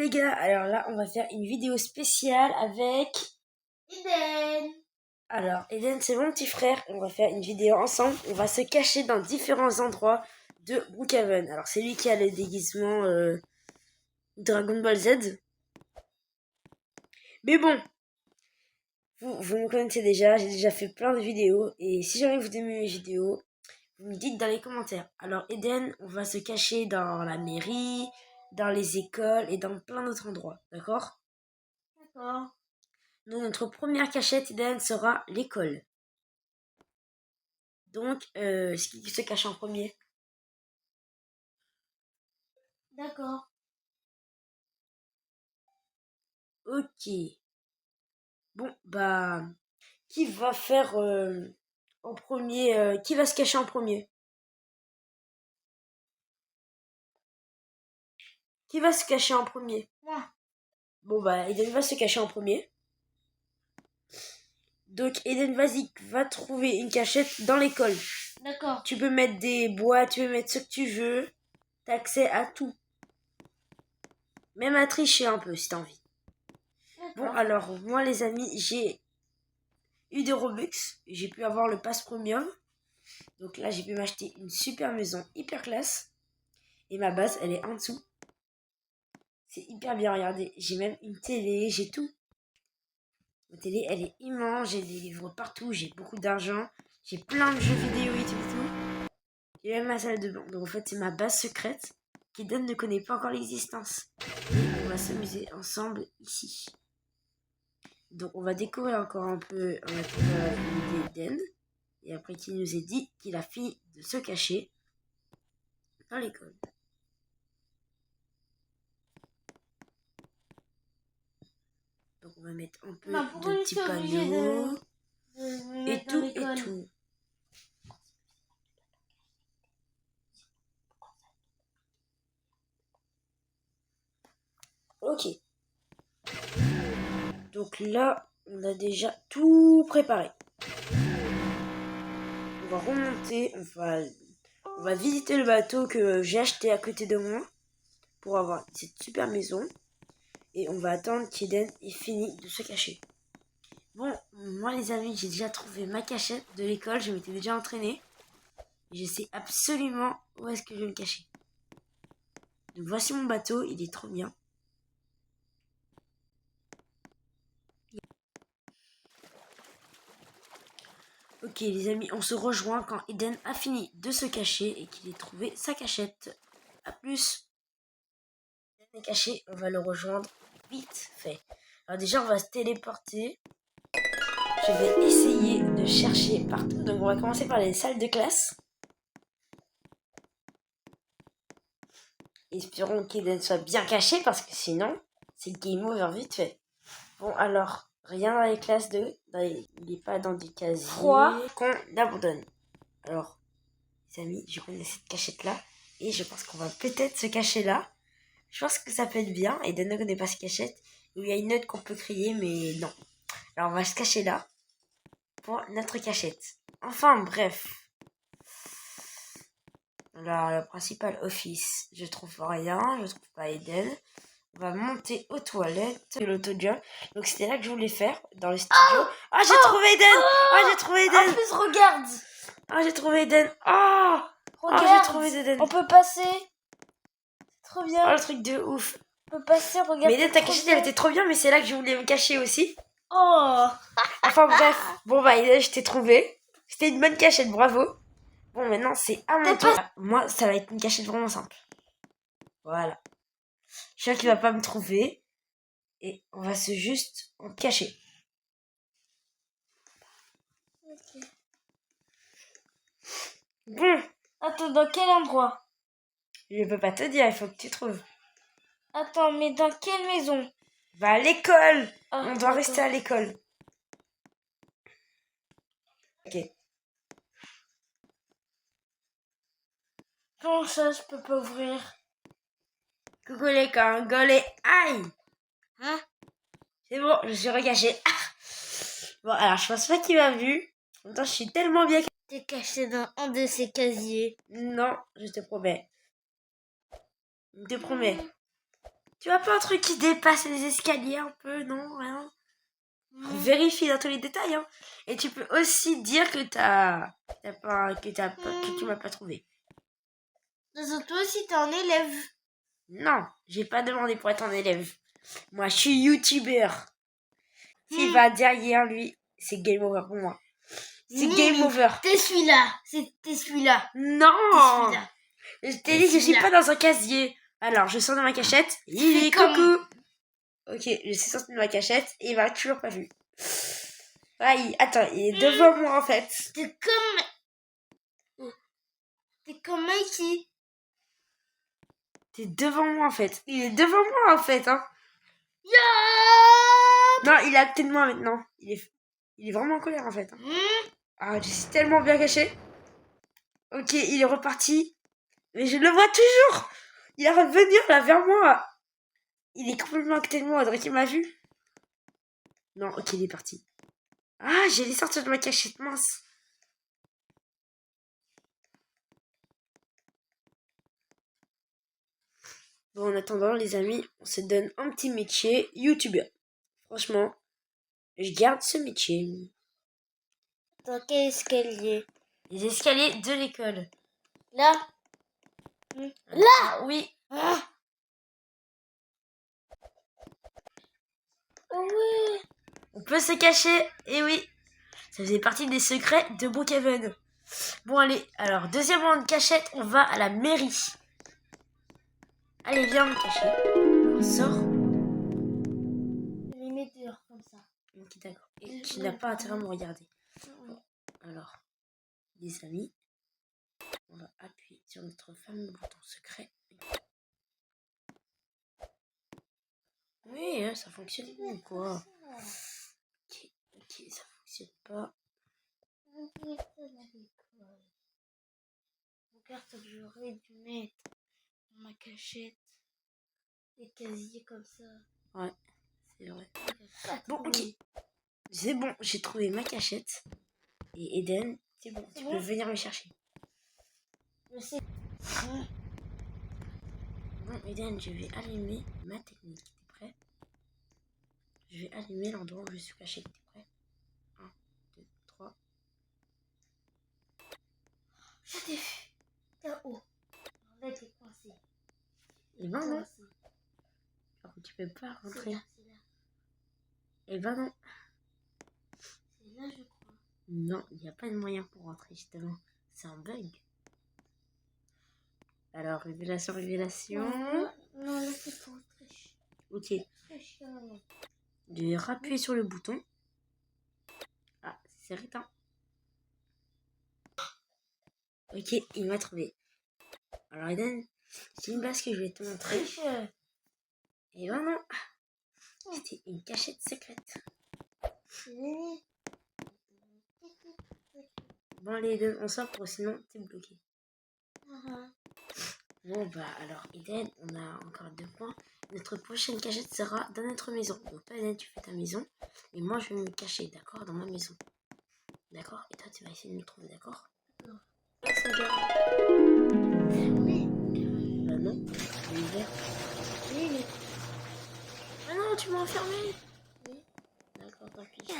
les gars, alors là on va faire une vidéo spéciale avec Eden. Alors Eden c'est mon petit frère, on va faire une vidéo ensemble, on va se cacher dans différents endroits de Brookhaven. Alors c'est lui qui a le déguisement Dragon Ball Z. Mais bon, vous me connaissez déjà, j'ai déjà fait plein de vidéos et si jamais vous aimez mes vidéos, vous me dites dans les commentaires. Alors Eden, on va se cacher dans la mairie, dans les écoles et dans plein d'autres endroits, d'accord? D'accord. Donc notre première cachette Eden sera l'école. Donc, ce qui se cache en premier? D'accord. Ok. Bon, bah, qui va faire en premier? Qui va se cacher en premier? Qui va se cacher en premier? Moi. Bon, bah, Eden va se cacher en premier. Donc, Eden, vas-y, va trouver une cachette dans l'école. D'accord. Tu peux mettre des boîtes, tu peux mettre ce que tu veux. T'as accès à tout. Même à tricher un peu, si t'as envie. Bon, alors, moi, les amis, j'ai eu des Robux. J'ai pu avoir le pass premium. Donc là, j'ai pu m'acheter une super maison hyper classe. Et ma base, elle est en dessous. C'est hyper bien, regardez. J'ai même une télé, j'ai tout. Ma télé, elle est immense. J'ai des livres partout, j'ai beaucoup d'argent. J'ai plein de jeux vidéo et tout. J'ai même ma salle de bain. Donc en fait, c'est ma base secrète qu'Eden ne connaît pas encore l'existence. Et on va s'amuser ensemble ici. Donc on va découvrir encore un peu en attendant la vidéo d'Eden. Et après qu'il nous ait dit qu'il a fini de se cacher dans l'école. Donc on va mettre un peu de petits panneaux et tout et tout. Ok. Donc là, on a déjà tout préparé. On va remonter, on va visiter le bateau que j'ai acheté à côté de moi pour avoir cette super maison. Et on va attendre qu'Eden ait fini de se cacher. Bon, moi les amis, j'ai déjà trouvé ma cachette de l'école. Je m'étais déjà entraînée. Je sais absolument où est-ce que je vais me cacher. Donc voici mon bateau, il est trop bien. Ok les amis, on se rejoint quand Eden a fini de se cacher et qu'il ait trouvé sa cachette. A plus. Eden est caché, on va le rejoindre vite fait. Alors déjà on va se téléporter. Je vais essayer de chercher partout. Donc on va commencer par les salles de classe. Espérons qu'Eden soit bien caché parce que sinon c'est game over vite fait. Bon alors, rien dans les classes il n'est pas dans des casiers qu'on abandonne. Alors, les amis, je connais cette cachette là et je pense qu'on va peut-être se cacher là. Je pense que ça peut être bien. Eden ne connaît pas cette cachette. Il y a une note qu'on peut crier mais non. Alors on va se cacher là pour notre cachette. Enfin bref. Alors le principal office, je trouve rien, je trouve pas Eden. On va monter aux toilettes de l'auto-jump. Donc c'était là que je voulais faire, dans le studio. Ah, j'ai trouvé Eden. Ah, j'ai trouvé Eden. En plus, regarde. Ah, j'ai trouvé Eden. Ah, Regarde. j'ai trouvé Eden. On peut passer. C'est trop bien. Oh, le truc de ouf. On peut passer, regarde. Mais Eden, ta cachette, elle était trop bien, mais c'est là que je voulais me cacher aussi. Oh. Enfin bref. Bon bah Eden, je t'ai trouvé. C'était une bonne cachette, bravo. Bon, maintenant c'est à mon tour. Moi, ça va être une cachette vraiment simple. Voilà. Je sais qu'il va pas me trouver. Et on va juste en cacher. Ok. Bon. Attends, dans quel endroit? Je peux pas te dire, il faut que tu trouves. Attends, mais dans quelle maison? Va à l'école. Ah, On doit rester à l'école. Ok. Comment ça, je peux pas ouvrir? Coucou les cangolais. Aïe. Hein? C'est bon, je suis recaché. Ah. Bon, alors je pense pas qu'il m'a vu. En même temps, je suis tellement bien. T'es caché dans un de ces casiers. Non, je te promets. Je te promets. Tu vois pas un truc qui dépasse les escaliers un peu, non? Rien. Vérifie dans tous les détails, hein. Et tu peux aussi dire que que tu m'as pas trouvé. Toi aussi, t'es un élève. Non, j'ai pas demandé pour être un élève. Moi, je suis youtubeur. S'il va derrière lui, c'est game over pour moi. C'est game over. T'es celui-là. T'es celui-là. Non. T'es celui-là. Je t'ai dit que je suis pas dans un casier. Alors, je sors de ma cachette. Il est comme- coucou. Ok, je suis sortie de ma cachette et il m'a toujours pas vu. Attends, il est devant moi en fait. T'es comme Mikey. T'es devant moi en fait. Il est devant moi en fait, hein. Non, il est à côté de moi maintenant. Il est vraiment en colère en fait. Hein. Ah, je suis tellement bien caché. Ok, il est reparti. Mais je le vois toujours. Il est en train de venir là vers moi. Il est complètement à côté de moi. On dirait qu'il m'a vu. Non, ok, il est parti. Ah, j'ai les sortir de ma cachette, mince. Bon, en attendant, les amis, on se donne un petit métier, youtubeur. Franchement, je garde ce métier. Dans quel escalier? Les escaliers de l'école. Là. Là, oui. Ah. Ouais. On peut se cacher, et oui. Ça faisait partie des secrets de Brookhaven. Bon, allez, alors, deuxième round de cachette, on va à la mairie. Allez, viens me cacher. On sort. Je les mets dehors comme ça. Ok, d'accord. Et tu n'as pas intérêt à me regarder. Bon, alors, les amis, on va appuyer sur notre fameux bouton secret. Oui, ça fonctionne ou quoi? Ok, ça fonctionne pas. Regarde ce que j'aurais dû mettre dans ma cachette. Des casiers comme ça. Ouais, c'est vrai. Bon, ok. C'est bon, j'ai trouvé ma cachette. Et Eden, c'est bon, tu peux venir me chercher. Je sais. Bon, Eden, je vais allumer ma technique. T'es prêt? Je vais allumer l'endroit où je suis caché. T'es prêt? 1, 2, 3. Je t'ai vu. T'es en haut. Là, t'es coincé. Et ben non. Alors, tu peux pas rentrer. C'est là. Et ben non. C'est là, je crois. Non, il n'y a pas de moyen pour rentrer, justement. C'est un bug. Alors, révélation. Non, là, c'est trop triche. Ok. Triche, non. Je vais rappuyer sur le bouton. Ah, c'est réteint. Ok, il m'a trouvé. Alors, Eden, c'est une base que je vais te montrer. Et ben non. C'était une cachette secrète. Bon, les deux, on sort pour sinon t'es bloqué. Bon, bah, alors, Eden, on a encore 2 points. Notre prochaine cachette sera dans notre maison. Donc, toi, Eden, tu fais ta maison. Et moi, je vais me cacher, d'accord, dans ma maison. D'accord? Et toi, tu vas essayer de me trouver, d'accord? D'accord. Oui. Bah non, il est ouvert. Oui, mais... Ah non, tu m'as enfermé. Oui. D'accord, tant pis.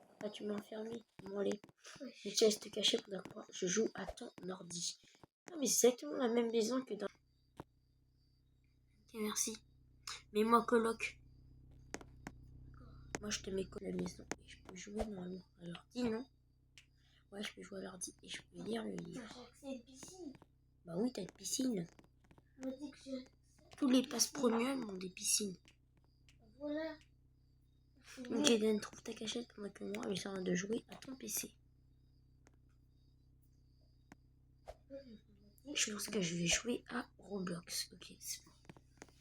Pourquoi tu m'as enfermé? Bon, allez. Je te laisse te cacher pendant que je joue à ton ordi. Non, mais c'est exactement la même maison que dans... Ok, merci. Mets-moi coloc. Moi, je te mets coloc à la maison et je peux jouer normalement à l'ordi, non? Ouais, je peux jouer à l'ordi et je peux lire le livre. C'est une piscine. Bah oui, t'as une piscine. On m'a dit que je... Tous les passes premium ont des piscines. Voilà. Ok, Dan, trouve ta cachette pendant que moi, je suis en train de jouer à ton PC. Je pense que je vais jouer à Roblox. Ok, c'est bon.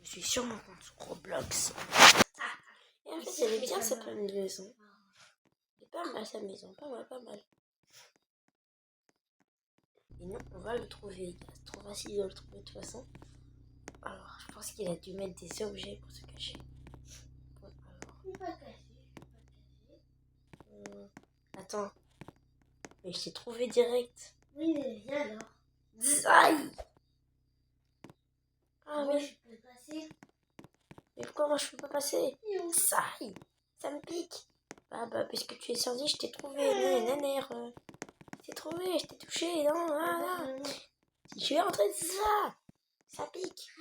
Je suis sur mon compte Roblox. Et en fait, elle est bien cette maison. Elle est pas mal sa maison, pas mal. Et nous, on va le trouver. C'est trop facile de le trouver de toute façon. Alors, je pense qu'il a dû mettre des objets pour se cacher. Bon, alors. Je suis pas caché. Attends. Mais je t'ai trouvé direct. Oui, mais viens alors. Aïe! Ah oui. oui. Je peux passer. Mais pourquoi moi je peux pas passer? Ça aille, ça me pique. Bah, parce que tu es sorti, je t'ai trouvé, nanère. Je t'ai trouvé, je t'ai touché, non, non. Je suis rentré de ça pique.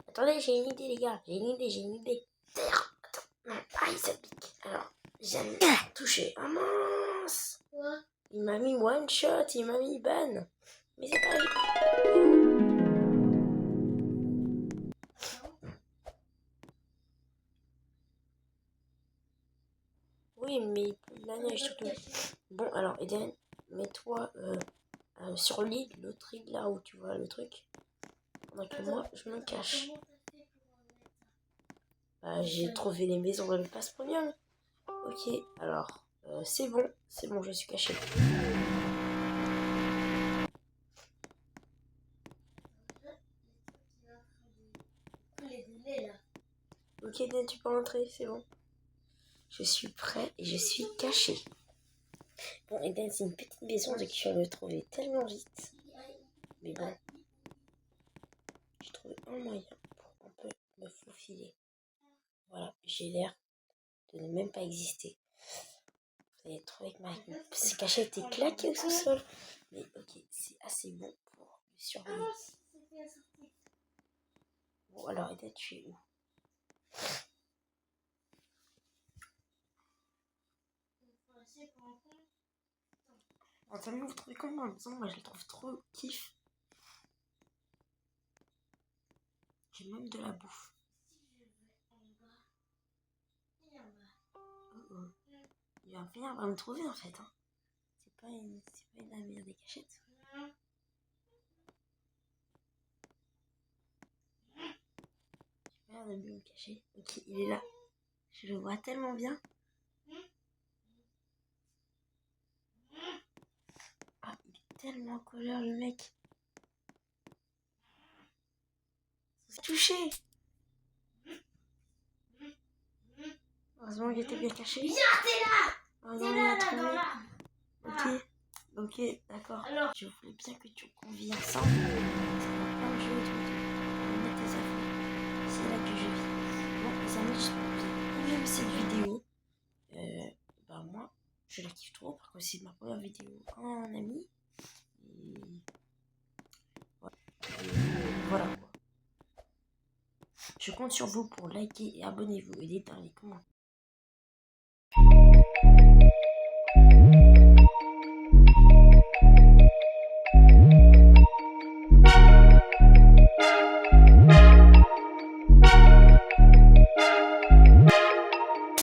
Attendez, j'ai une idée, les gars, j'ai une idée. Attends, non, aïe, ça pique. Alors, j'aime toucher. Ah mince! Il m'a mis one shot, il m'a mis ban. Mais c'est pas... Oui, mais la neige surtout. Bon, alors, Eden, mets-toi sur l'île, l'autre île là où tu vois le truc. Pendant que moi, je me cache. Bah, j'ai trouvé les maisons dans le passe premium. Ok, alors, c'est bon, je suis caché. Ok, Eden, tu peux entrer, c'est bon. Je suis prêt et je suis caché. Bon, Eden, c'est une petite maison, donc je vais le trouver tellement vite. Mais bon, j'ai trouvé un moyen pour un peu me faufiler. Voilà, j'ai l'air de ne même pas exister. Vous allez trouver que ma cachette est claquée au sous-sol. Mais ok, c'est assez bon pour le surveiller. Bon, alors, Eden, tu es où? Attends, vous trouvez comment la maison? Moi, je la trouve trop kiff. J'ai même de la bouffe. Il va venir, va me trouver en fait. Hein. C'est pas une la meilleure des cachettes. J'ai pas l'air de me cacher. Ok, il est là. Je le vois tellement bien. Ah, il est tellement en colère le mec. C'est touché. Heureusement qu'il était bien caché. Viens, t'es là! Oh non, il a trouvé. Ok, d'accord. Je voulais bien que tu convies ensemble. Ça va pas me jouer tout. On met tes affaires. C'est là que je vis. Bon, les amis, j'espère que vous avez aimé cette vidéo. Bah moi, je la kiffe trop parce que c'est ma première vidéo en ami. Et voilà quoi. Je compte sur vous pour liker et abonnez-vous et dites dans les commentaires.